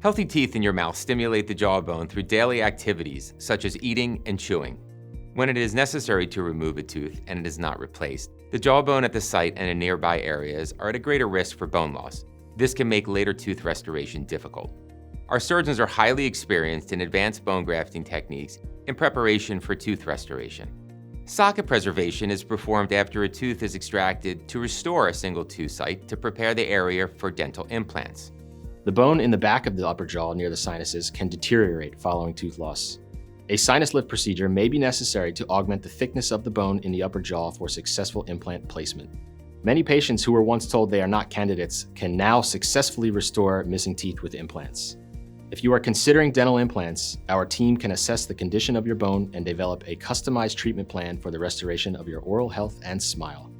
Healthy teeth in your mouth stimulate the jawbone through daily activities such as eating and chewing. When it is necessary to remove a tooth and it is not replaced, the jawbone at the site and in nearby areas are at a greater risk for bone loss. This can make later tooth restoration difficult. Our surgeons are highly experienced in advanced bone grafting techniques in preparation for tooth restoration. Socket preservation is performed after a tooth is extracted to restore a single tooth site to prepare the area for dental implants. The bone in the back of the upper jaw near the sinuses can deteriorate following tooth loss. A sinus lift procedure may be necessary to augment the thickness of the bone in the upper jaw for successful implant placement. Many patients who were once told they are not candidates can now successfully restore missing teeth with implants. If you are considering dental implants, our team can assess the condition of your bone and develop a customized treatment plan for the restoration of your oral health and smile.